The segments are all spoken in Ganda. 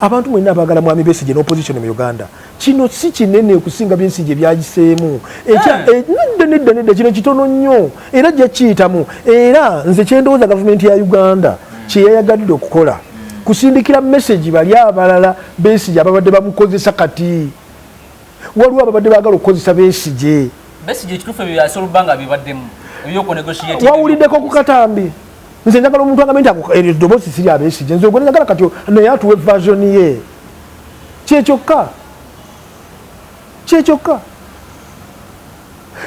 Abantu mwenna abagala mwami Besigye n'opposition mu Uganda. Kino si kinene okusinga Besigye byagiseemu. Nedda kino kitono nnyo era jja kiyitamu. Era nze kyendowooza gavumenti ya Uganda kye yayagadde okukola kusindikira message bali abalala Besigye ababadde bamukozesa kati. Waliwo ababadde baagala okukozesa Besigye. Besigye ekituufu ebyo yasolubanga bibaddemu. Ebyokunegotiate. Wawuliddeko ku katambi. Nze njagala omuntu agambe nti eddoboozi siri Besigye. Nze ogwo njagala kati naye atuwe version ye. Kyekyoka.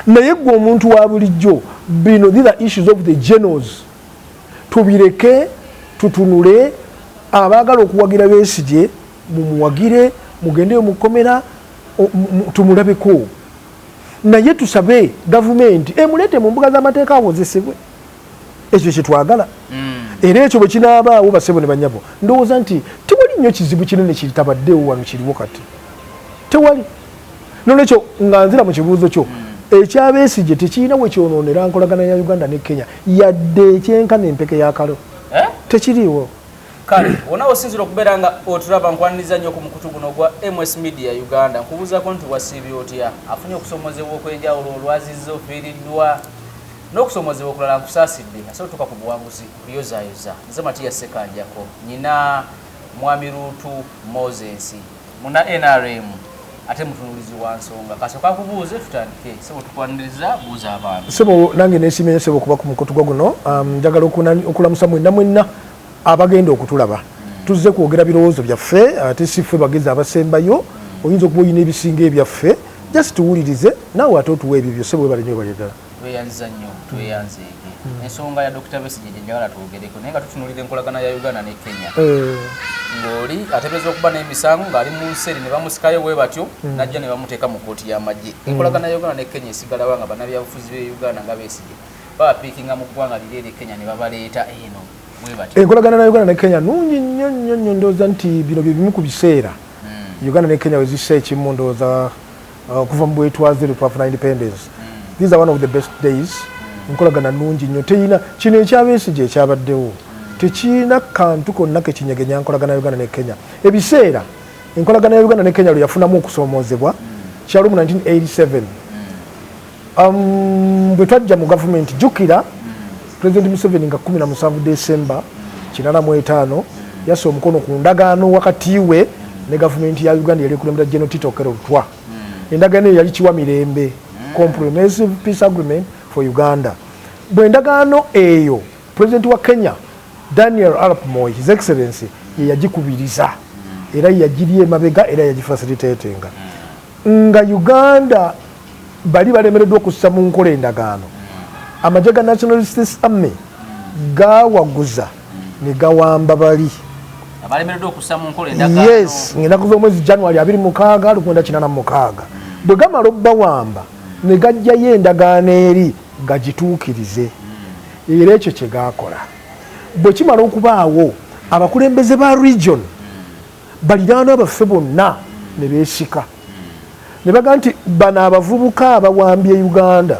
Naye gwe omuntu wa bulijjo bino these are issues of the journals. Tubireke tutunule abaagala okuwagira Besigye mumuwagire mugende mukomera tumulabeko. Naye tusabe gavumenti emulete mu mbuga z'amateeka awozesebwe. Ekyo kye twagala. Era ekyo bwe kinaabaawo basebo ne banyabo ndowooza nti tewali nnyo kizibu kinene kitabaddewo wano kiriwo kati. Tewali. Nolwekyo nga nzira mu kibuuzo kyo ekya Besigye tekirina we kyonoonera nkolagana ya Uganda ne Kenya yadde ekyenkana empeke y'akalo. Tekiriwo. Kale onawo osinzira okubeera nga otulaba nkwaniriza nnyo ku mukutu guno gwa MS Media Uganda nkubuuzaako nti wasiibye otya afunye okusomozebwa okw'enjawulo olwazizza ofiiriddwa n'okusomozebwa okulala nkusaasidde asobotuka ku buwanguzi kuyozayoza nze Matiya Ssekanjako nyina mwami Luutu Moses muna NRM ate mutunuulizi wa nsonga kasooka kubuuze tutandike sebo tukwaniriza buuza abantu sebo nange neesimye sebo okuba ku mukutu guno njagala okulamusa mwenna abagenda okutulaba tuzze kwogera birowoozo byaffe ate si ffe bagezi abasembayo oyinza okuba oyina ebisinga ebyaffe just tuwulirize naawe ate otuwa ebyo byose bwe bali nnyo balyagala tweyanziza nnyo tweyanzeege ensonga ya Dr. Besigye gye njagala twogereko naye nga tutunuulira enkolagana ya Uganda ne Kenya ng'oli ateebereza okuba n'emisango ng'ali mu nseri ne bamusikayo bwe batyo najja ne bamuteeka mu kkooti y'amagye enkolagana ya Uganda ne Kenya esigalawo nga bannabyabufuzi b'e Uganda nga Besigye babapiikinga mu ggwanga liri eri Kenya ne babaleeta eno bwe batyo enkolagana na Uganda ne Kenya nnungi nnyo ndowooza nti bino bye bimu ku biseera Uganda ne Kenya we zissa ekimu ndowooza okuva mu bwetwaze twafuna independence. These are one of the best days. Enkolagana nnungi nnyo teyina kino ekya Besigye ekyabaddewo tekirina kantu konna ke kinyegenya enkolagana ya Uganda ne Kenya. Ebiseera enkolagana ya Uganda ne Kenya lwe yafunamu okusoomozebwa kyalo mu 1987 bwe twajja mu gavumenti jjukira President Museveni nga 17 December 1985 yassa omukono ku ndagaano wakati we ne gavumenti ya Uganda yali ekulembera General Tito Okello Lutwa. Endagaano eyo yali kiwa mirembe comprehensive peace agreement for Uganda. Bwe endagaano eyo President wa Kenya Daniel Arap Moi His Excellency ye yagikubiriza era yagiri emabega era yagifacilitatinga nga Uganda bali balemereddwa okussa mu nkola endagaano amagye ga Nationalist Army gawaguza ne gawamba bali abalemereddwa okussa mu nkola endagaano. Yes, ng'ennaku z'omwezi January 26 1986 bwe gamala obbawamba ne gajjayo endagaano eri gagituukirize era ekyo kye gaakola. Bwe kimala okubaawo abakulembeze ba region baliraanwa baffe bonna ne beesika ne baga nti bano abavubuka abawambye Uganda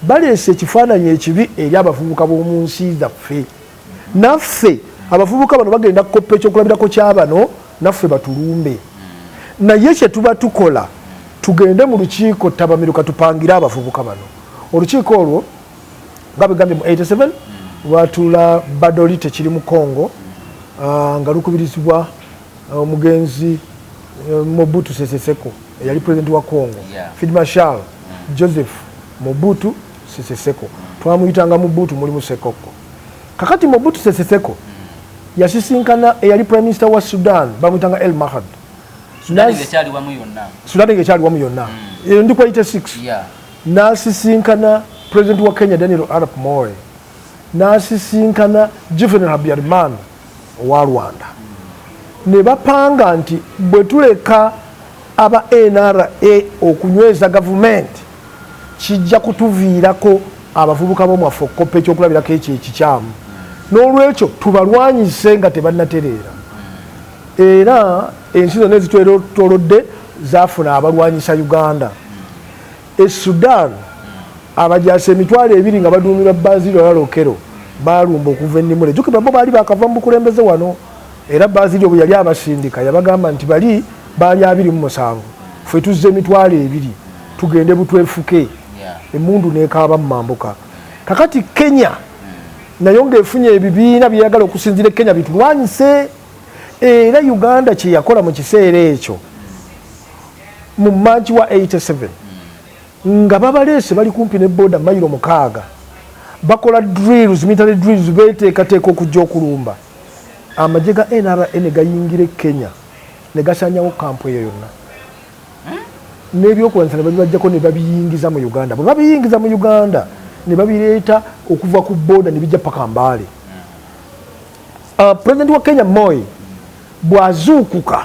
baleese ekifaananyi ekibi eri abavubuka b'omu nsi zaffe. Naffe abavubuka bano bagenda kukoppa ekyokulabirako kya bano naffe batulumbe. Naye kye tuba tukola tugende mu lukiiko tabamiruka tupangire abavubuka bano. Olukiiko olwo nga begambye mu 87 lwatula Badoli tekiri mu Congo nga lukubirizibwa omugenzi Mobutu Sese Seko eyali president wa Congo Field Marshal Joseph Mobutu Sese Seko twamuyitanga Mobutu mulimu Sekoko. Kakati Mobutu Sese Seko yasisinkana eyali prime minister wa Sudan bamuyitanga El Mahad. Sudan ekyali wamu yonna. Sudan ekyali wamu yonna. Ndi kwa 86. Nasisinkana president wa Kenya Daniel Arap Moi. Nasisinkana Juvenal Habyarimana wa Rwanda. Ne bapanga nti bwe tuleka aba NRA okunyweza government kijja kutuviirako abavubuka b'omwaffe okukoppa ekyokulabirako ekyo ekikyamu. N'olwekyo tubalwanyise nga tebannatereera. Era ensi zonna ezitwetoolodde zaafuna abalwanyisa Uganda. Sudan abajaasi 200 nga baduumirwa Bazilo Lalokero balumba okuva ennimule. Jjukira bo baali bakava mu bukulembeze wano era Besigye bwe yali abasindika yabagamba nti bali 27 ffe tuzze emitwalo 2 tugende butwefuke emmundu n'ekaaba mu mambuka. Kakati Kenya nayo ng'efunye ebibiina byeyagala okusinziira Kenya bitulwanyise, era Uganda kye yakola mu kiseera ekyo mu March wa 87 nga babaleese bali kumpi ne boda mayiro 6 bakola drills, military drills, beteekateeka okujja okulumba. Amagye ga NRM gayingire Kenya ne gasanyawo kampu eyo yonna n'ebyokulwanyisa ne babibajjako ne babiyingiza mu Uganda. Bwe babiyingiza mu Uganda ne babireeta okuva ku boda ne bijja paka Mbale. President wa Kenya Moi bwazuukuka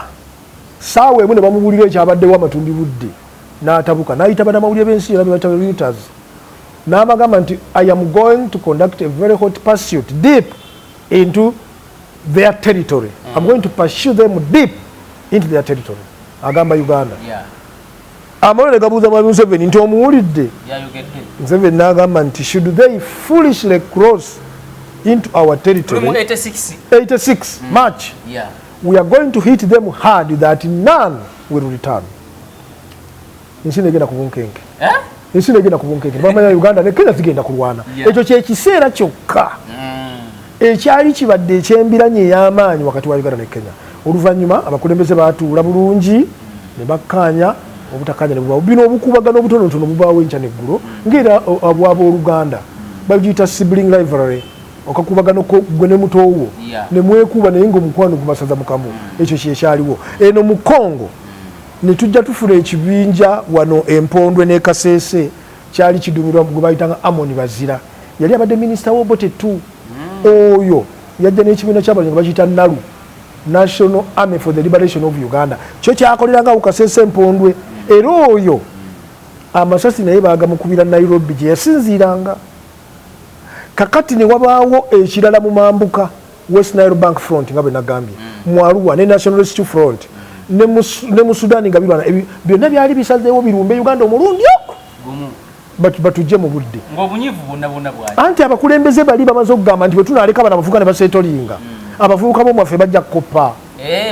saawa emu ne bamubulira ekyabaddewo amatumbi budde n'atabuka n'ayita bannamawulire b'ensi era bebayita Reuters n'abagamba nti I am going to conduct a very hot pursuit deep into their territory. I'm going to pursue them deep into their territory. Agamba Uganda. Amawulire gabuuza Mwami Museveni nti omuwulidde? Museveni n'agamba nti should they foolishly cross into our territory 86 March, we are going to hit them hard that none will return. Ensi negenda ku bunkenke. Ensi negenda ku bunkenke. Bamanya Uganda ne Kenya zigenda kulwana. Ekyo kye kiseera kyokka ekyali kibadde ekyembiranye ey'amaanyi wakati wa Uganda ne Kenya. Oluvannyuma abakulembeze baatuula bulungi ne bakkaanya obutakkaanya ne bubaawo. Bino obukubagano obutonotono bubaawo enkya n'eggulo ng'era obw'abooluganda bagiyita sibling rivalry. Okakubagano ko gwe ne mutoowo ne mwekuba naye ng'omukwano gubasaza mu kamu. Ekyo kyekyaliwo. Eno mu Congo ne tujja tufuna ekibinja wano Empondwe ne Kasese kyali kiduumirwa gwe bayitanga Amoni Bazira. Yali abadde minisita w'Obote 2. Oyo yajja n'ekibiina ky'abalimi bakiyita NALU, National Army for the Liberation of Uganda. Kyo kyakoleranga ku Kasese Empondwe. Era oyo amasasi naye baagamukubira Nairobi gye yasinziiranga. Kakati ne wabaawo ekirala mu mambuka West Nile Bank Front nga bwe nagambye, mu Arua ne National Rescue Front ne mu Sudan nga birwana. Byonna byali bisazeewo birumbe Uganda omulundi okwo batujje mu budde ng'obunyivu bwonna bwali. Anti abakulembeze bali bamaze okugamba nti bwe tunaaleka bano abavubuka ne baseetolinga abavubuka bomwaffe bajja kukopa.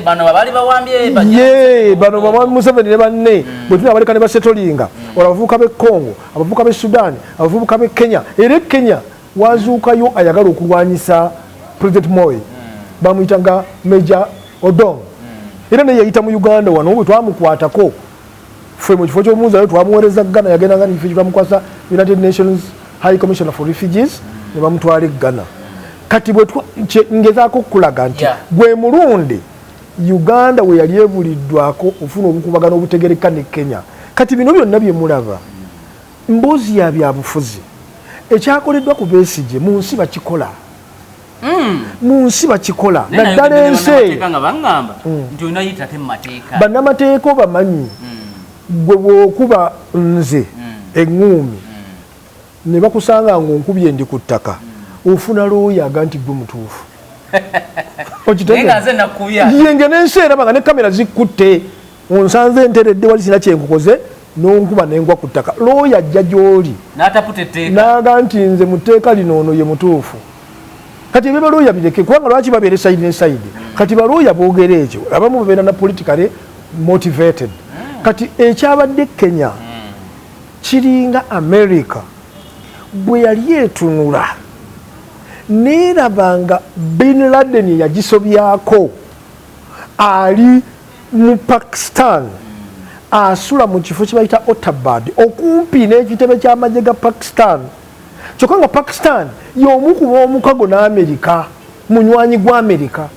Bano baali bawambye bano Mwami Museveni ne banne bwe tunaabaleka ne baseetolinga olwo abavubuka b'e Congo, abavubuka b'e Sudan, abavubuka b'e Kenya. Era e Kenya wazuukayo ayagala okulwanyisa President Moi bamuyitanga Major Odong. Era naye yayita mu Uganda wano bwe twamukwatako ffe mu kifo ky'omuwuzayo twamuweereza Ghana, yagendanga ne kifo bamukwasa United Nations High Commissioner for Refugees ne bamutwala e Ghana. Kati bwe ngezaako okulaga nti gwe mulundi Uganda we yali ebuliddwako ofuna obukubagano obutegereka ne Kenya. Kati bino byonna bye mulaba mboozi ya byabufuzi ekyakoleddwa ku Besigye mu nsi bakikola. Mu nsi bakikola naddala ensi bannamateeka obamanyi gwe bw'okuba nze eŋŋuumi ne bakusanga ng'onkubye ndi ku ttaka ofuna looyaga nti gwe mutuufu. Yenge n'ensi eraba nga ne kamera zikutte onsanze enteredde wali sina kyenkukoze n'onkuba n'engwa ku ttaka. Looya ajja gy'oli n'aga nti nze mu tteeka lino ono ye mutuufu. Kati ebyo balooya bireke kubanga lwaki babeera esayidi n'esayidi. Kati balooya boogera ekyo abamu babeera na politically motivated. Kati ekyabadde Kenya kiringa America bwe yali etunula neerabanga Bin Laden yagisobyako ali mu Pakistan asula mu kifo kye bayita Otabad okumpi n'ekitebe ky'amagye ga Pakistan. Kyokka nga Pakistan y'omu ku b'omukago n'Amerika, munywanyi gwa Amerika.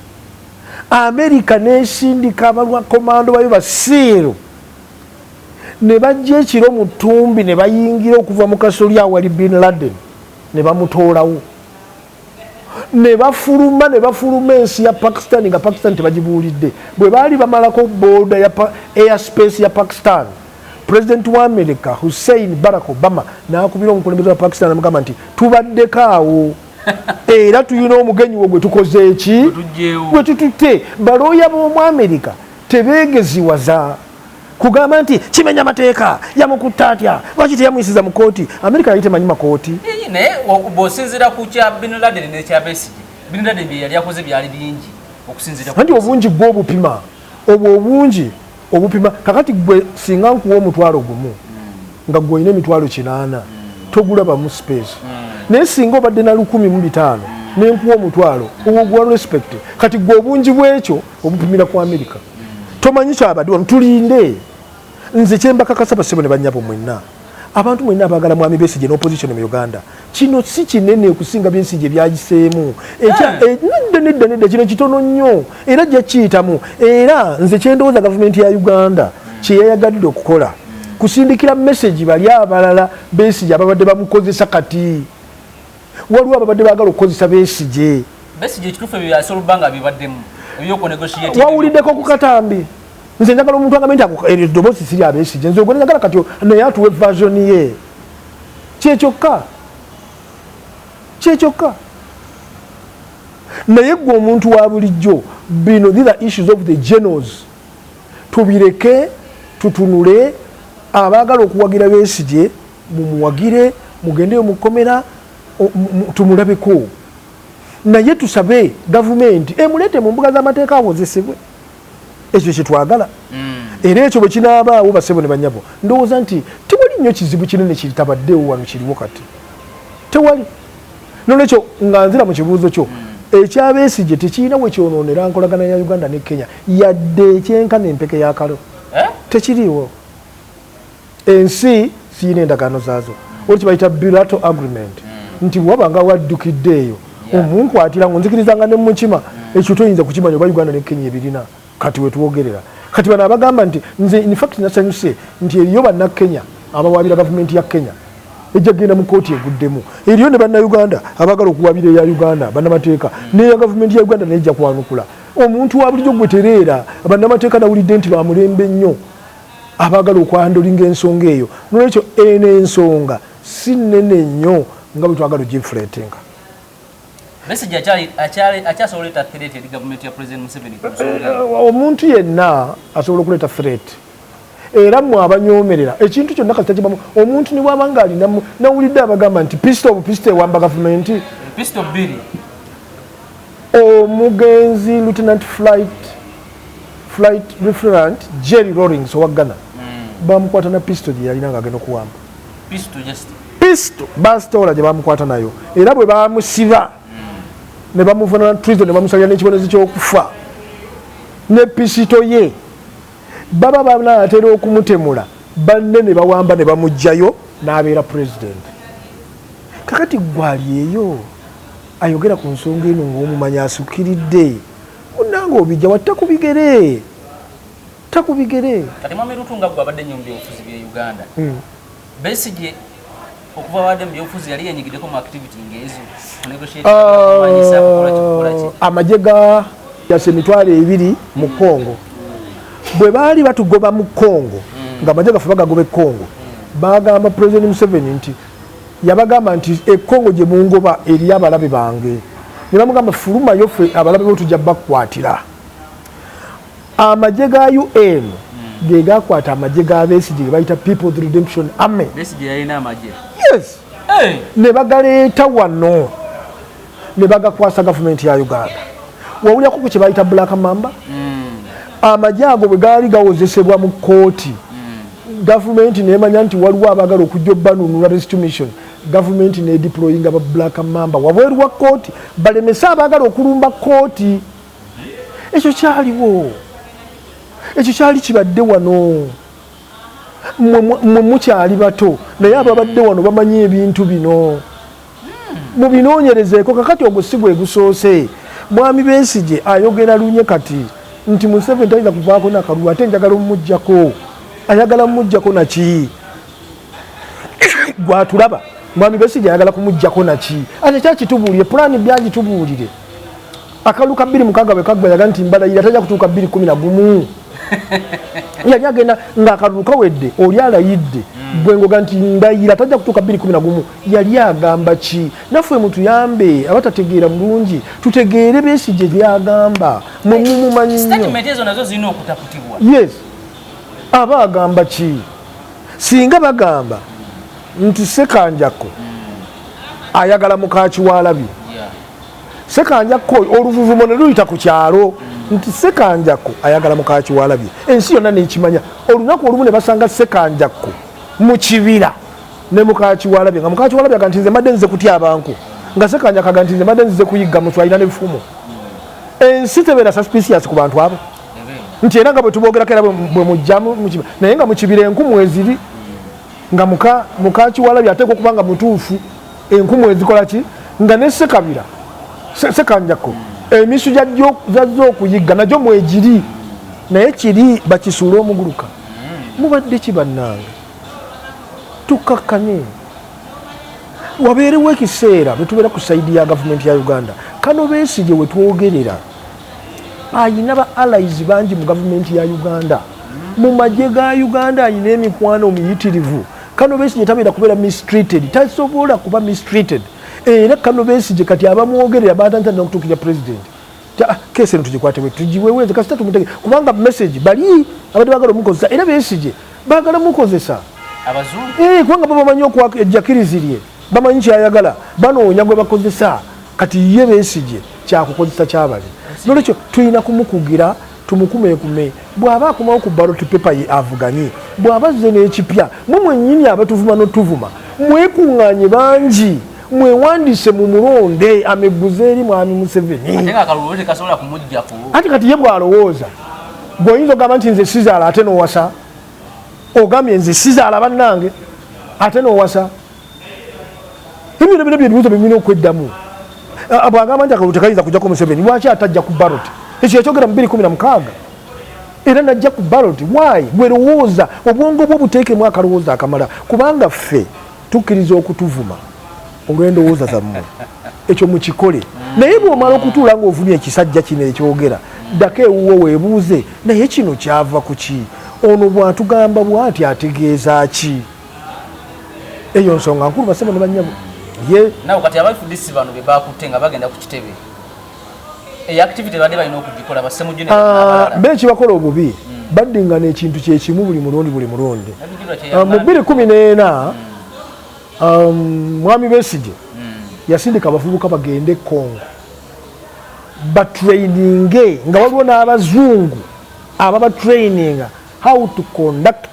Amerika n'esindika abalwakomando bayo basiiru ne bajja ekiro mu ttumbi ne bayingira okuva mu kasolya awali Bin Laden ne bamutoolawo ne bafuluma ensi ya Pakistan nga Pakistan tebagibuulidde. Bwe baali bamalako booda ya airspace ya Pakistan, President wa America Hussein Barack Obama n'akubira omukulembeze wa Pakistan amugamba nti tubaddeko awo era tulina omugenyi wo gwe tukoze eki gwe tututte. Balooya b'omu America tebeegeziwaza kugamba nti kimenya amateeka yamukutte atya lwaki teyamuyisiza mu kooti. America yali temanyi makooti. Naye bw'osinziira ku kya Bin Laden n'ekya Besigye, Bin Laden bye yali akoze byali bingi. anti obungi gwe obupima obwo obungi obupima kakati gwe singa nkuwa omutwalo gumu nga gwe olina emitwalo 8 togulaba mu space naye singa obadde na 1,500 nenkuwa omutwalo obwo gwa respect kati gwe obungi bwekyo obupimira ku America tomanyi kyabadde wano tulinde nze kyembakakasa basebo ne banyabo mwenna abantu mwenna abagala mwami Besigye n'opposition mu Uganda kino si kinene okusinga Besigye byagiseemu nedda kino kitono nnyo era gyakiyitamu era nze kyendowooza gavumenti ya Uganda kyeyayagadde okukola kusindikira message bali abalala Besigye ababadde bamukozesa kati waliwo ababadde baagala okukozesa Besigye ekituufu ebyo yasolubanga bibaddemu wawuliddeko ku katambi nze njagala omuntu agambe nti eddoboozi siri Besigye nze ogwe njagala kati naye atuwe version ye kyekyokka naye gwe omuntu wa bulijjo bino these are issues of the generals tubireke tutunule abaagala okuwagira Besigye mumuwagire mugendeyo mukomera tumulabeko naye tusabe gavumenti emulete mu mbuga z'amateeka awozesebwe ekyo kyetwagala era ekyo bwe kinaabaawo basebo ne banyabo ndowooza nti tewali nnyo kizibu kinene kitabaddewo wano kiriwo kati tewali nolwekyo nga nzira mu kibuuzo kyo ekya Besigye tekirina we kyonoonera nkolagana ya Uganda ne Kenya yadde ekyenkana empeke y'akalo tekiriiwo ensi siyina endagaano zaazo oli kibayita bilateral agreement nti wabanga waddukiddeeyo omunkwatira ngonzikirizanga ne mukima ekyo toyinza kukimanya oba Uganda ne Kenya ebirina kati wetwogerera kati bano abagamba nti nze in fact nasanyuse nti eriyo bannakenya abawabira gavumenti ya Kenya ejja genda mu kooti eguddemu eriyo ne bannayuganda abagala okuwabira eya Uganda bannamateeka neya gavumenti ya Uganda nejja kwanukula omuntu wa bulijjo gwe tereera bannamateeka nawulidde nti bamulembe nnyo abagala okwandolinga ensonga eyo nolwekyo eno ensonga si nnene nnyo nga bwe twagala ogifleetinga Besigye akyasobola oleeta threat eri gavumenti ya President Museveni omuntu yenna asobola okuleeta threat era mmwe abanyoomerera ekintu kyonna kati takibamu omuntu ni bwaba nga alinamu nawulidde abagamba nti pistol ewamba gavumenti pistol 2 omugenzi lieutenant flight referent Jerry Rawlings owa Ghana bamukwata na pistol gye yalina nga agenda okuwamba pistol basitoola gye bamukwata nayo era bwe bamusiba ne bamuvunaana treason ne bamusalira n'ekibonezo ky'okufa ne pisito ye baba banaatera okumutemula banne ne bawamba ne bamugjayo n'abeera president kakati gwali eyo ayogera ku nsonga eno ng'omumanyi asukiridde munanga obijja wa takubigere kati mwami Luutu nga gwabadde nnyo mu byobufuzi bya Uganda Besigye okuva wadde mu byobufuzi yali yenyigiddeko mu activity ng'ezo amagye ga yase emitwalo 2 mu Congo bwe baali batugoba mu Congo nga amagye gafe bagagoba Congo bagamba President Museveni nti yabagamba nti Congo gye mungoba eri abalabe bange ne bamugamba fuluma yofe abalabe bo tujja bakwatira amagye ga UN ge gakwata amagye ga Besigye bayita People's Redemption Army Besigye yalina amagye yes ne bagaleeta wano ne bagakwasa gavumenti ya Uganda wawulyako ku kye bayita Black Mamba amagye ago bwe gaali gawozesebwa mu kooti gavumenti nemanya nti waliwo abagala okujja obbanunula rescue mission gavumenti ne deployinga ba Black Mamba wabweru wa kooti balemese abagala okulumba kooti ekyo kyaliwo ekyo kyali kibadde wano mwe mukyali bato naye ababadde wano bamanyi ebintu bino mubinoonyerezeeko kakati ogwo si gwe gusoose mwami Besigye ayogera lunye kati nti Museveni talina kuvaako nakalulu ate njagala omujjako ayagala mujjako naki gwatulaba mwami Besigye ayagala kumujjako naki ate kyakitubuulire pulaani byagitubuulire akalulu ka 26 bwe kagwa yaga nti mbalayira tajja kutuuka 2011 yali agenda ng'akalulu kawedde oli alayidde bwengoga nti ndayira tajja kutuuka 2011 yali agamba ki naffe mutuyambe abatategeera mulungi tutegeere Besigye byagamba mumumanyi statement ezo nazo zirina okutaputibwa yes aba agamba ki singa bagamba nti Sekanjako ayagala mukakiwalabi Ssekanjakko oluvuvumo ne luyita ku kyalo nti Ssekanjakko ayagala muka Kiwalabye. Ensi yonna nekimanya. Olunaku olumu ne basanga Ssekanjakko mu kibira ne muka Kiwalabye nga muka Kiwalabye aga nti nze mbadde nzize kutya abantu nga Ssekanjakko aga nti nze mbadde nzize kuyigga Muswayina n'ebfumo. Ensi tebeera suspicious ku bantu abo nti era nga bwe tubogerako era bwe mujjamu naye nga mu kibira enkumu eziri nga muka Kiwalabye ateekwa okuba nga mutuufu enkumu ezikola ki nga ne Ssekanjakko emisu gyazze okuyigga nagyo mwegiri naye kiri bakisuula omuguluka. Mubadde ki bannange tukakkanye wabeerewo ekiseera bwe tubeera ku sayidi ya gavumenti ya Uganda. Kano Besigye we twogerera ayina ba allies bangi mu gavumenti ya Uganda, mu magye ga Uganda ayina emikwano miyitirivu. Kano Besigye tabeera kubeera mistreated, tasobola kuba mistreated. Era Kano Besigye kati abamwogerera batantana okutuukira president kese tugikwate bwe tugiwewenze kasita tumutege kubanga message bali abadde bagala omukozesa era Besigye bagala mukozesa abazungu kubanga baba bamanyi okwajakirizirie bamanyi kyayagala banoonya gwe bakozesa kati ye Besigye kyakukozesa kyabali. Nolwekyo tulina kumukugira tumukumekume bw'aba akumawo ku ballot paper ye avuganye bw'aba azze n'ekipya mwe mwennyini abatuvuma n'otuvuma mwekuŋŋaanye bangi mwewandiise mu mulonde ameguze eri mwami Museveni ate kati ye bw'alowooza gw'oyinza ogamba nti nze sizaala ate n'owasa ogambye nze sizaala bannange ate n'owasa ebyo bino byebibuuzo bimina okweddamu. Bw'agamba nti akalulu tekayinza kujja ku Museveni lwaki atajja ku ballot ekyo yakyogera mu 2016 era najja ku ballot why bwerowooza obwongo bwo buteekemu akalowooza akamala kubanga ffe tukkiriza okutuvuma olw'endowooza zammwe ekyo mukikole naye bw'omala okutuula ng'ovumya ekisajja kino ekyogera ddako ewuwo weebuuze naye kino kyava ku ki ono bw'atugamba bw'ati ategeeza ki eyo nsonga nkulu basebo ne bannyabo ye nawo kati abafudisi bano be bakutte nga bagenda ku kitebe activity badde balina okugikola basemujune bekibakola obubi baddingana ekintu kyekimu buli mulundi mu 2014 mwami Besigye yasindika abavubuka bagende Congo batraininge nga waliwo n'abazungu ababatraininga how to conduct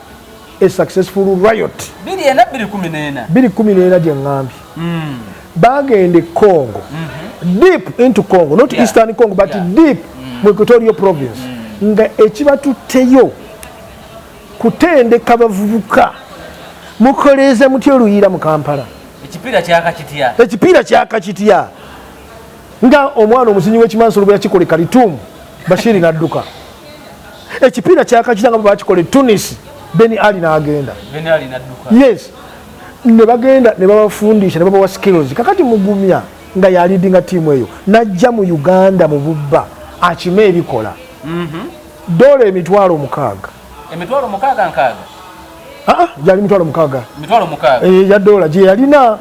a successful riot. 2014 gye ngambye bagende Congo deep into Congo not eastern Congo but deep mu Equatorial province nga ekibatutteyo kutendeka bavubuka mukoleze mutyo oluyira mu Kampala ekipiira kyakakitya nga omwana omusinyi w'ekimansolo bwe yakikola Khartoum Bashiri n'adduka ekipiira kyakakitya nga bakikola Tunis Beni Ali n'agenda yes ne bagenda ne babafundisha ne babawa skills kakati mugumya nga ya leading team eyo najja mu Uganda mu bubba akime ebikola dola emitwalo mukaaga yali mitwalo mukaaga ya dola gye yalina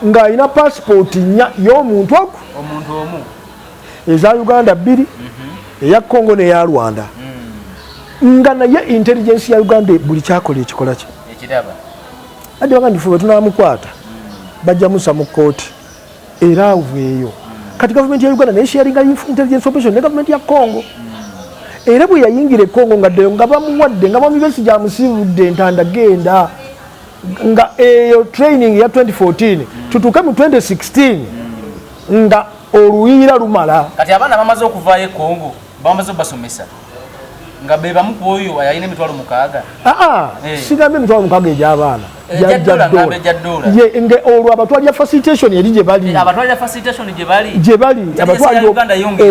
nga alina passport nnya y'omuntu omu eza Uganda 2 eya Congo n'eya Rwanda nga naye intelligence ya Uganda buli kyakola ekikola kye adi bagandi fuwe tunamukwata bajja musa mu kooti era avueyo kati government ya Uganda ne sharing intelligence operation ne government ya Congo era bwe yayingira Congo nga ddeyo nga bamuwadde nga mwami Besigye amusibudde entanda genda nga eyo training ya 2014 tutuuke mu 2016 nga oluyira lumala kati abaana bamaze okuvaayo Congo bamaze basomesa nga beba muko oyo ayina emitwalo mukaaga sigambe emitwalo mukaaga egy'abaana ye nge olwo abatwalya facilitation eri gye bali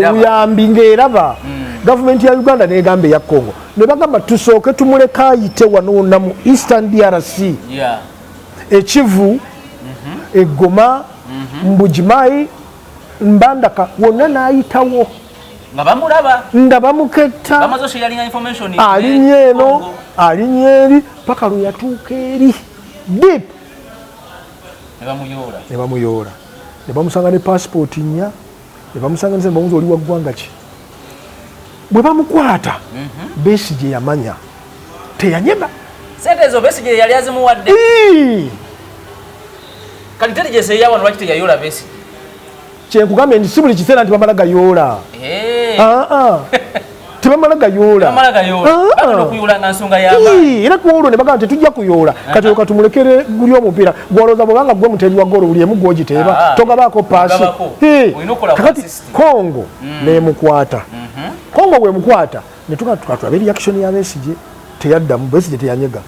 obuyambi ng'eraba gavumenti ya Uganda n'egamba eya Congo ne bagamba tusooke tumuleka ayite wanoona mu Eastern DRC ekivu Egoma Mbujimayi Mbandaka wonna n'ayitawo nga bamuketta alinya eno alinya eri paka lwe yatuuka eri deep ne bamuyoola ne bamusanga ne passport nnya ne bamusanga ne bamubuuza oli wa ggwanga ki bwe bamukwata Besigye yamanya teyanyema sente ezo Besigye yali azimuwadde kali intelligence eyawano lwaki teyayoola Besigye kyenkugambye nti si buli kiseera nti bamala gayoola tebamala gayoola era kuolwo ne bagamba tetujja kuyoola kati oka tumulekere guli omupiira gwolooza bwobanga gwe mutebi wa golo buli emu gwogiteeba togabaako paasi kakati kongo nemukwata kongo bwemukwata netukatulaba reaction ya Besigye teyaddamu Besigye teyanyega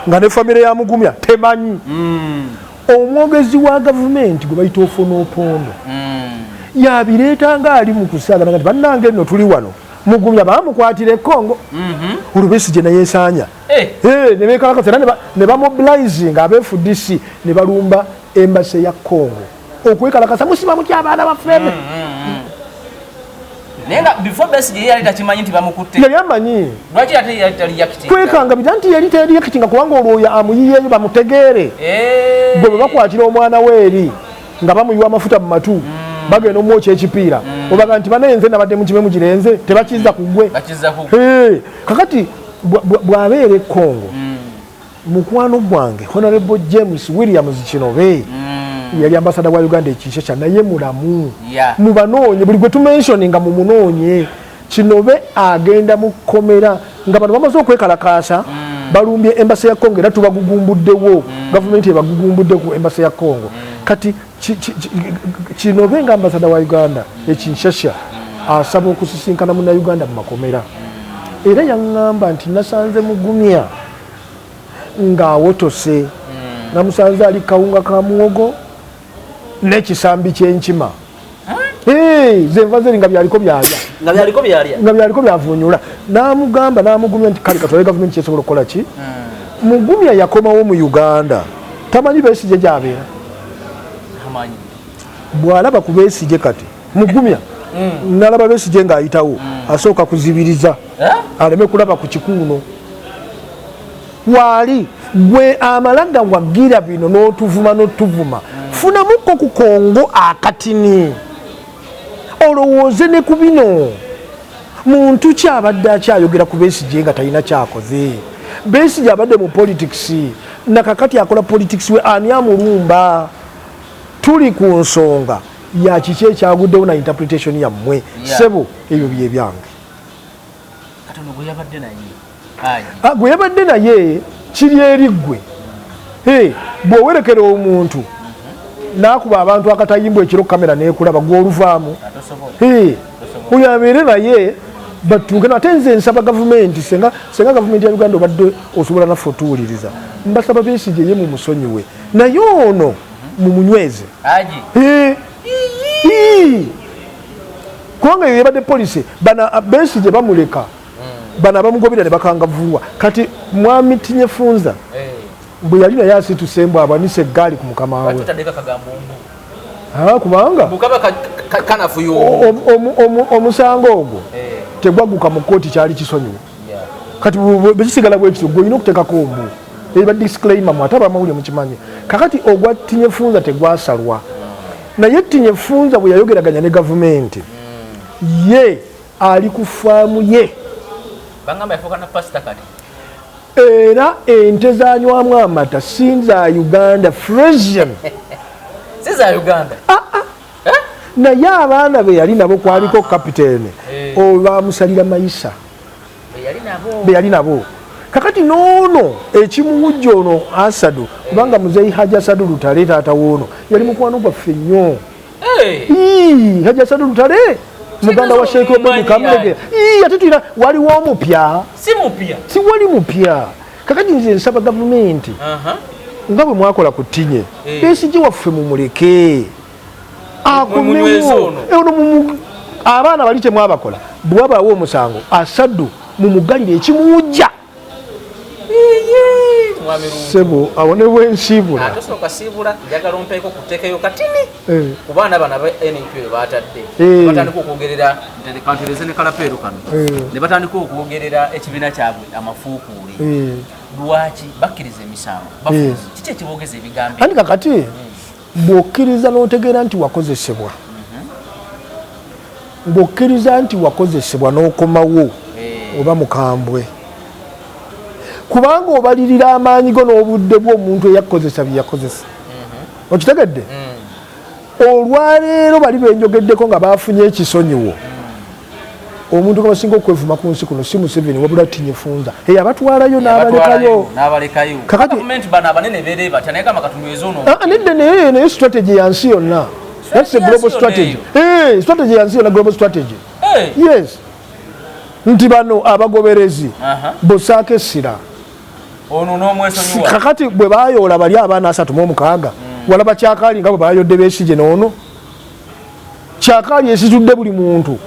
nga ne famire ya Mugumya temanyi omwogezi wa gavumenti gwe bayita Ofonopondo yabireeta nga ali mu kusaagana nti bannange nno tuli wano Mugumya bamukwatire Kongo olwo Besigye naye esaanya ne beekalakasa era ne bamobilizinga abe-FDC ne balumba embase ya Kongo okwekalakasa musiba mutya abaana baffemme nenga before Besigye yali takimanyi nti bamukutte yali amanyi lwaki ate yali tali yakitinga kwekanga bitanti yali tali yakitinga kubanga olwo amuyiyeyo bamutegeere gwe bwe bakwatira omwana weeri nga bamuyiwa amafuta mu matu bagenda omwokya ekipiira obaga nti banenze nabadde mu kimemu kirenze tebakiza ku gwe kakati bw'abeera Kongo mukwano gwange Honorable James Williams Kinobe yali ambasada wa Uganda ekinshasha naye mulamu mubanoonye buli gwe tumensioninga mumunoonye Kinobe agenda mukomera nga bano bamaze okwekalakaasa balumbye embase ya Kongo era tubagugumbuddewo gavumenti ebagugumbudde ku embase ya Kongo kati Kinobe nga ambasada wa Uganda ekinshasha asaba okusisinkana muna Uganda mu makomera era yaŋŋamba nti nasanze Mugumya ng'awotose namusanze ali kawunga ka muwogo n'ekisambi ky'enkima zenva zeri nga byaliko byavunyula n'amugamba n'amugumya nti kale katwale gavumenti kyesobola okukola ki Mugumya yakomawo mu Uganda tamanyi Besigye gy'abeera bw'alaba ku Besigye kati Mugumya nalaba Besigye ng'ayitawo asooka kuzibiriza aleme kulaba ku kikuuno waali gwe amalaga wagira bino n'otuvuma funamuko ku Kongo akatini olowooze ne ku bino muntu ki abadde akyayogera ku Besigye nga talina kyakoze Besigye abadde mu politics nakakati akola politics we ani amulumba tuli ku nsonga ya kiki ekyaguddewo na interpretation yammwe sebo ebyo bye byange gwe yabadde naye kiri eri ggwe bw'owerekera omuntu n'akuba abantu akatayimbwa ekiro kamera n'ekulaba gw'oluvaamu oyo abeere naye batuuke ate nze nsaba gavumenti senga gavumenti ya Uganda obadde osobola naffe otuwuliriza mbasaba Besigye ye mumusonyiwe naye ono mumunyweze kubanga yo yabadde polisi bana Besigye bamuleka bana bamugobera ne bakangavuwa kati mwami Tinyefunza bwe yali naye asituse abwanise eggaali ku mukama we kubanga omusango ogwo tegwaguka mu kooti kyali kisonyiwe kati bekisigala bwekityo gwe olina okuteekako ombu eba disclaimer mu ate abamawulire mukimanyi kakati ogwa Tinyefunza tegwasalwa naye Tinyefunza bwe yayogeraganya ne gavumenti ye ali ku faamu ye era ente zanywamu amata sinza Uganda Frisian naye abaana be yali nabo kwaliko kapiteene bamusalira mayisa be yali nabo kakati noono ekimuwujja ono Asadu kubanga muzeyi Haji Asadu Lutale taata woono yali mukwano gwaffe nnyo Haji Asadu Lutale muganda wa Sheikh Obedi Kamulege ate tulina waliwo omupya si wali mupya kakati nze nsaba gavumenti nga bwe mwakola ku Tinye Besigye waffe mumuleke akomewo abaana bali temwabakola bwabaawo omusango Asadu mumugalire ekimuwujja sebo awone bwensiibula tosooka siibula njagala ompeeko kuteekayo katini ku baana bana ba NPA batadde batandika okwogerera kantereze ne kalapeero kano ne batandika okwogerera ekibiina kyabwe amafuukuule lwaki bakkiriza emisango bafuzi kiki ekiboogeza ebigambo andi kakati bw'okkiriza n'otegeera nti wakozesebwa bw'okkiriza nti wakozesebwa n'okomawo oba mukambwe kubanga obalirira amaanyi go n'obudde bw'omuntu eyakozesa bye yakozesa okitegedde olwaleero bali benjogeddeko nga bafunye ekisonyiwo omuntu gwe basinga okwevuma ku nsi kuno si Museveni wabula Tinyefunza abatwalayo n'abalekayo kakati nedde naye strategy yansi yonna. That's a global strategy. Strategy yansi yonna, global strategy. Yes. Nti bano abagoberezi Bosaake Sira kakati bwe bayoola bali abaana 36 walaba Kyakaali nga bwe bayodde Besigye n'ono Kyakaali esitudde buli muntu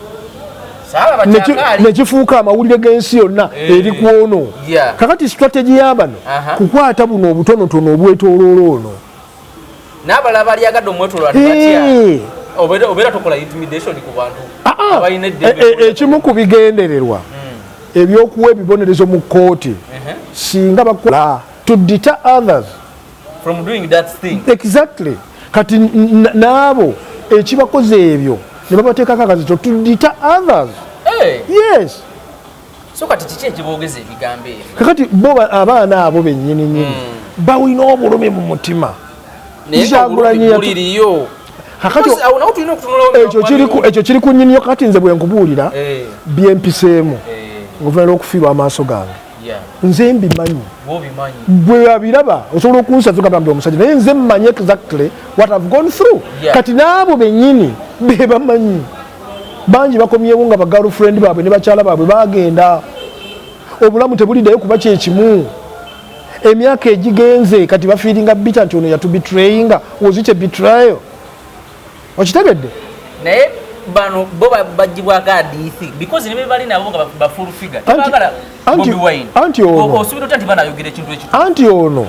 nekifuuka amawulire g'ensi yonna eri ku ono. Kakati strategy y'abano kukwata buno obutonotono obwetooloola ono n'abalala bali agadde omwetooloola tebatya obeera tokola intimidation ku bantu abalina ekimu ku bigendererwa ebyokuwa ebibonerezo mu kkooti singa bakola to deter others from doing that thing. Exactly. Kati n'abo ekibakoze ebyo ne babateekako akazito to deter others. Yes. So kati kiki ekiboogeza ebigambo ebyo? Kakati bo abaana abo bennyini bawina obulumi mu mutima. Ekyo kiri ku nnyini yo. Kati nze bwe nkubuulira byempiseemu ng'ovunaanira okufiirwa amaaso gange nze mbimanyi bwe abiraba osobola okunsaza ogamba omusajja naye nze mmanyi exactly what I've gone through. Kati n'abo bennyini be bamanyi bangi bakomyewo nga bagirlfriend baabwe ne bakyala baabwe bagenda obulamu tebuliddayo kuba kyekimu. Emyaka egigenze kati bafiiringa bitter nti ono yatubetrayinga. Was it a betrayal? Okitegedde? Naye bano bo bagibwako hadithi because ne bali nabo nga ba full figure tebagala Bobi Wine osubira otya nti banayogera ekintu ekyo anti ono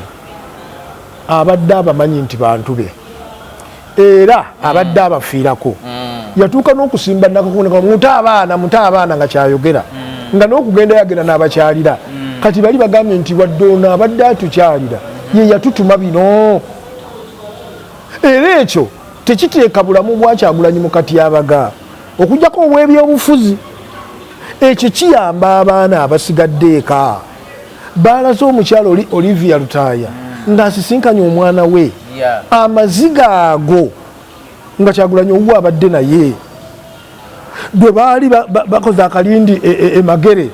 abadde abamanyi nti bantu be era abadde abafiirako yatuuka n'okusimba nakakoneka muta abaana nga kyayogera nga n'okugenda yagenda n'abakyalira kati bali bagambye nti wadde ono abadde atukyalira ye yatutuma bino era ekyo tekiteeka bulamu bwa Kyagulanyi mu katyabaga okugjako obw'ebyobufuzi. Ekyo kiyamba abaana abasigadde eka. Baalaze omukyalo Olivia Lutaaya ng'asisinkanye omwana we amaziga ago nga Kyagulanyi owuwe abadde naye bwe baali bakoze akalindi emagere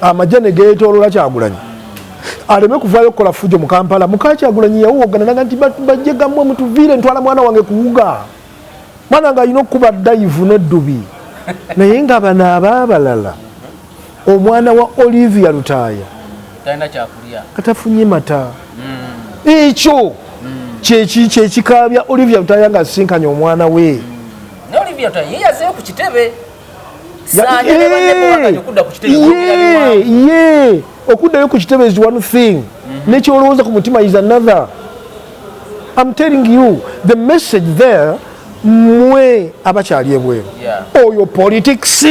amajja ne geetooloola Kyagulanyi aleme kuvaayo okukola fujo mu Kampala. Muka Kyagulanyi yawoogana naga nti bajje gammwe mutuviire ntwala mwana wange kuwuga mwana nga alina okukuba dayivu n'eddubi naye nga bano abaabalala omwana wa Olivia Lutaaya katafunye mata. Ekyo kyekikaabya Olivia Lutaaya nga asisinkanye omwana we. Okuddayo ku kitebe is one thing. Nekyolowooza ku mutima is another. I'm telling you the message there mwe abakyali ebweru oyo politics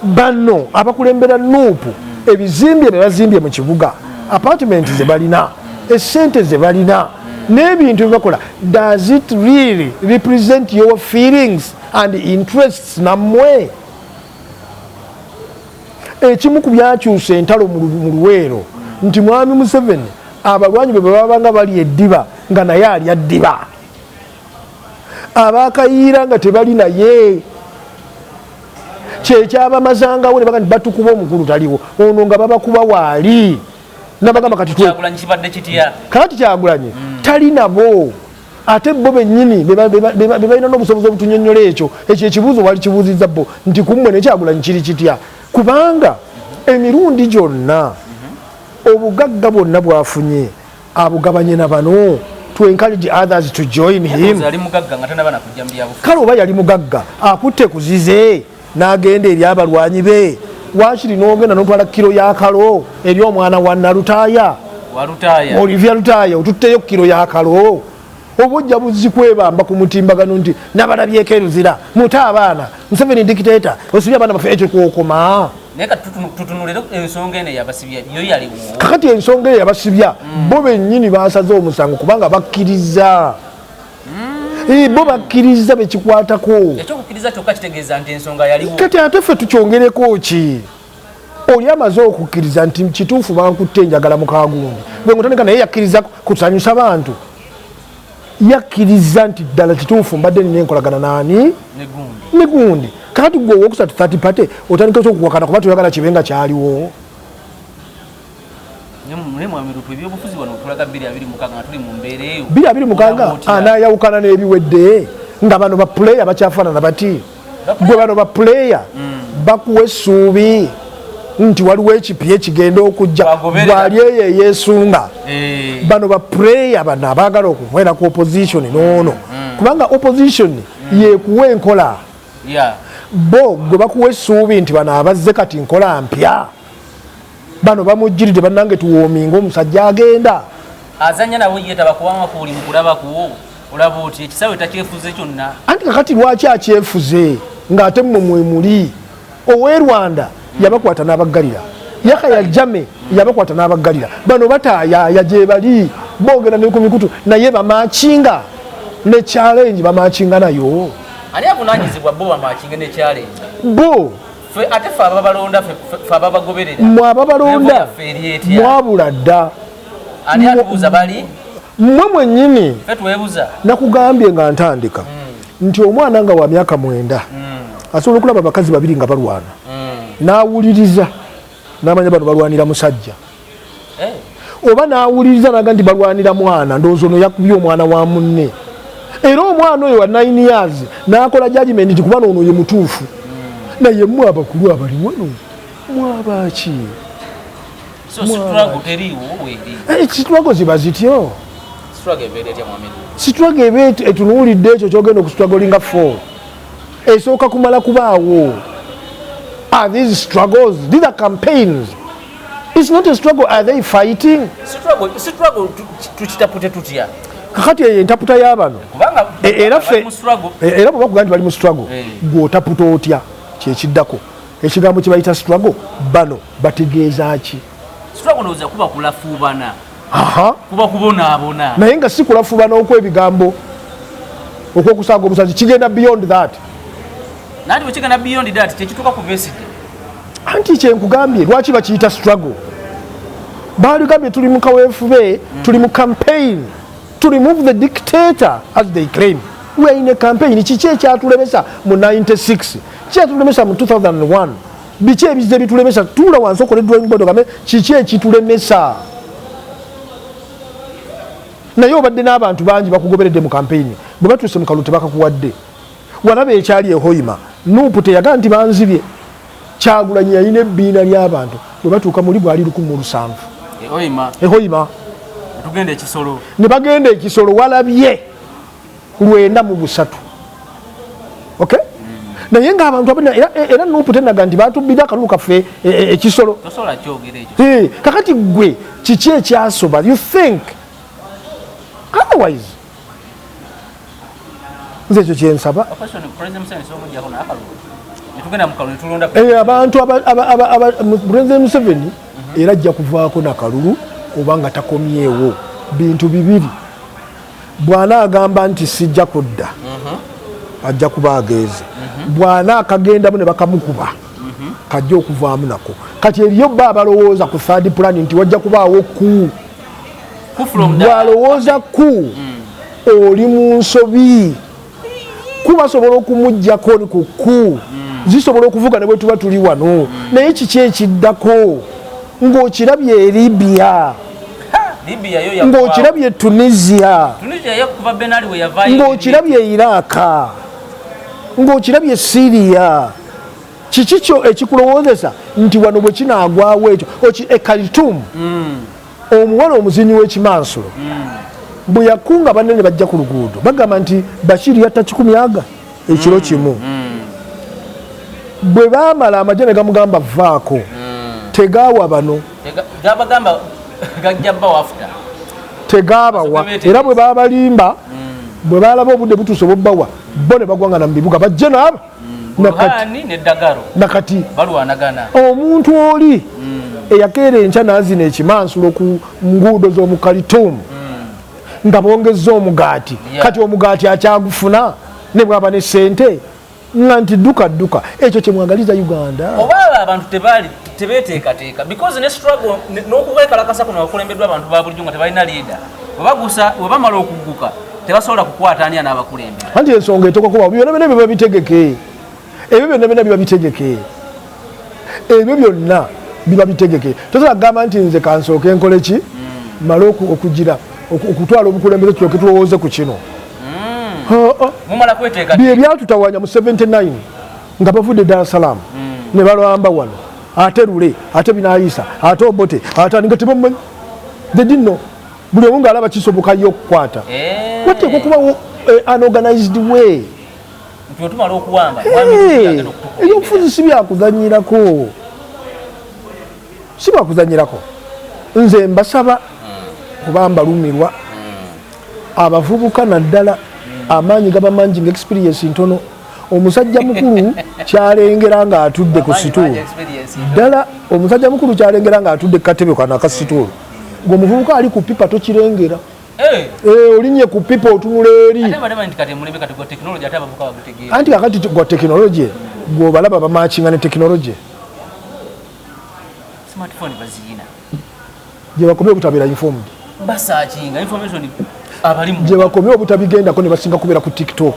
bano abakulembera Nuupu ebizimbye bye bazimbye mu kibuga apartment ze balina esente ze balina n'ebintu bibakola. Does it really represent your feelings and interests nammwe? Ekimu ku byakyusa entalo mu Luweero nti mwami Museveni abalwanyi bwe babanga bali eddiba nga naye alya ddiba abakayiira nga tebali naye kyekyabamazangawo ne baga nti batukuba omukulu taliwo ono nga babakuba waali nabagamba kati kakati Kyagulanyi tali nabo ate bo bennyini be balina n'obusobozi obutunyonnyola ekyo ekibuuzo wali kibuuzizza bo nti kummwe ne Kyagulanyi kiri kitya kubanga emirundi gyonna obugagga bwonna bwafunye abugabanye na bano to encourage others to join him. Kale oba yali mugagga akutte kuzize n'agenda eri abalwanyi be wakiri n'ogenda n'otwala kiro ya kalo eri omwana wa Nalutaaya Olivia Lutaaya otutteyo kiro ya kalo obujja buzikwebamba ku mutimbagano nti nabalabyeko eruzira muta abaana Museveni dictator osibye abaana baffe ekyo kwokoma. Kakati ensonga eyo yabasibya bo bennyini basaze omusango kubanga bakkiriza bo bakkiriza bekikwatako kati ate ffe tukyongereko ki oli amaze okukkiriza nti kituufu bankutte njagala mukagundi bwe ngutandika naye yakkiriza kusanyusa bantu yakkiriza nti ddala kituufu mbadde nina enkolagana nani ne gundi kakati gwe owokusatu third party otandika okuwakana kuba toyagala kibe nga kyaliwo. biri abiri mukaaga anayawukana n'ebiwedde nga bano bapuleya bakyafaanana bati gwe bano bapuleya bakuwa essuubi nti waliwo ekipya ekigenda okujja bwali eyo eyeesunga bano bapuleya bano abaagala okubeera ku opposition noono kubanga opposition yekuwa enkola bo gwe bakuwa essuubi nti bano abazze kati nkola mpya bano bamujjiridde bannange tuwoominga omusajja agenda azannya nabo yetaba kubanga kuli mukulaba kuwo olaba oti ekisawe takyefuze kyonna anti kakati lwaki akyefuze ng'ate mmwe mwemuli owe Rwanda yabakwata n'abaggalira Yakaya Jame yabakwata n'abaggalira bano bataayaya gye bali boogera ne ku mikutu naye bamaakinga ne challenge bamaakinga nayo ani avunanyizibwa bo bamaakinga ne challenge bo fe ate fe ababalonda fe ababagoberera mwe ababalonda mwabula dda ani atubuuza bali mmwe mwennyini fe tuwebuza nakugambye nga ntandika nti omwana nga wa myaka 9 asobola okulaba abakazi babiri nga balwana n'awuliriza n'amanya bano balwanira musajja oba n'awuliriza naga nti balwanira mwana ndowooza ono yakubye omwana wa munne era omwana oyo wa 9 years n'akola judgment nti kubana ono ye mutuufu naye mmwe abakulu abali wano mwabaki situlago ziba zityo situlago eba etunuulidde ekyo kyogenda okusitwagolinga 4 esooka kumala kubaawo. Are these struggles? These are campaigns. It's not a struggle. Are they fighting? Struggle tuchitapute tutya. Kakati entaputa y'abano. Era bwe bakugamba nti bali mu struggle. Gw'otaputa otya kyekiddako. Ekigambo kye bayita struggle bano bategeeza ki? Struggle ndowooza kuba kulafuubana. Kuba kubonaabona. Naye nga si kulafuubana okw'ebigambo okwokusaaga obusazi kigenda beyond that. Nati wechigana beyond that tekituka ku Besigye anti kyenkugambye lwaki bakiyita struggle bali gambye tuli mu kaweefube tuli mu campaign to remove the dictator as they claim. We are in a campaign. Kiki ekyatulemesa mu 96 kyatulemesa mu 2001 biki ebizze bitulemesa tuula wansi okole drawing board ogambe kiki ekitulemesa naye obadde n'abantu bangi bakugoberedde mu campaign bwe batuuse mu kalulu tebakakuwadde walaba ekyali ehoyima Luutu teyaga nti banzibye Kyagulanyi yalina ebbiina ly'abantu bwe batuuka muli bwali 107 ehoyima tugenda ekisolo ne bagenda ekisolo walabye 93 okay naye ng'abantu era Luutu tenaga nti batubbira akalulu kaffe ekisolo kakati gwe kiki ekyasoba you think otherwise nze kyensaba abantu President Museveni era ajja kuvaako nakalulu obanga takomyewo bintu bibiri bwana agamba nti sijja kudda ajja kuba ageeze bwana akagendamu ne bakamukuba kajja okuvaamu nako kati eriyo bba abalowooza ku third plan nti wajja kubaawo bwalowooza oli mu nsobi kubasobola okumuggyako ni ku zisobola okuvuga ne bwe tuba tuli wano naye kiki ekiddako ng'okirabye e Libya ng'okirabye Tunisia ng'okirabye Iraka ng'okirabye Syria kiki kyo ekikulowoozesa nti wano bwe kinaagwawo ekyo Khartoum omuwala omuzinyi w'ekimansulo bwe yakunga banene bajja ku luguudo bagamba nti Bashir yatta 10 ekiro kimu bwe baamala amagye ne gamugamba vaako tegaawa bano tegaabawa era bwe babalimba bwe balaba obudde butuuse bobbawa bo ne bagwanga na mu bibuga bajje naaba nakati omuntu oli eyakeera enkya n'azina ekimansulo ku nguudo z'omu Khartoum nga bongezza omugaati kati omugaati akyagufuna ne bwaba ne ssente nga nti dduka ekyo kye mwagaliza Uganda oba abantu tebeteekateeka because ne struggle n'okwekalakasa kuno bakulembeddwa abantu ba bulijjo nga tebalina leader bwe bamala okugguka tebasobola kukwata ani anaabakulembera. Anti ensonga etooka kuba byonna byonna biba bitegeke. Ebyo byonna byonna biba bitegeke. Ebyo byonna biba bitegeke. Tosobola kugamba nti nze kansooke nkole ki? Male okugira okutwala obukulembeze tulyoke tulowooze ku kino. Mumala kweteeka. Bye byatutawanya mu 79 nga bavudde Dar es Salaam ne balwamba wano. Ate Lule, ate Binaayisa, ate Obote, ate nga tebamanyi. They didn't know. Buli omu ng'alaba kisoboka yo okukwata. Wateekwa okubawo unorganized way. Nti otumala okuwamba. Ebyobufuzi si byakuzanyirako. Si byakuzanyirako. Nze mbasaba kuba mbalumirwa abavubuka naddala amaanyi gaba mangi ng'experience ntono. Omusajja mukulu kyalengera ng'atudde ku situulu. Ddala omusajja mukulu kyalengera ng'atudde ku katebe kana ka situulu. Ng'omuvubuka ali ku pipa tokirengera. Olinnye ku pipa otunula eri. Anti kakati gwa tekinologiya gw'obalaba bamaakinga ne tekinologiya. Smartphone baziyina. Gye bakomye obutabeera informed. Basaakinga information abalimu. Gye bakomye obutabigendako ne basinga kubeera ku TikTok.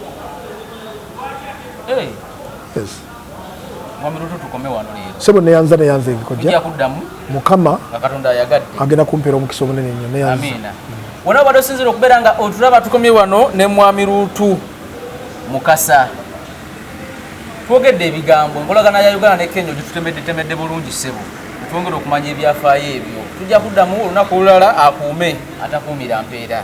Yes. Mwami Luutu tukome wano leero. Sebo neyanza enkojja. Kujja kuddamu. Mukama Katonda ayagadde. Agenda kumpeera omukisa omunene nnyo neyanza. Amina. Wona bado sinzira okubeera nga otulaba tukomye wano ne mwami Luutu Mukasa. Twogedde ebigambo enkolagana ya Uganda ne Kenya gitutemedde bulungi ssebo. Twongera okumanya ebyafaayo ebyo. Tujja kuddamu olunaku olulala akuume atakuumira mpeera.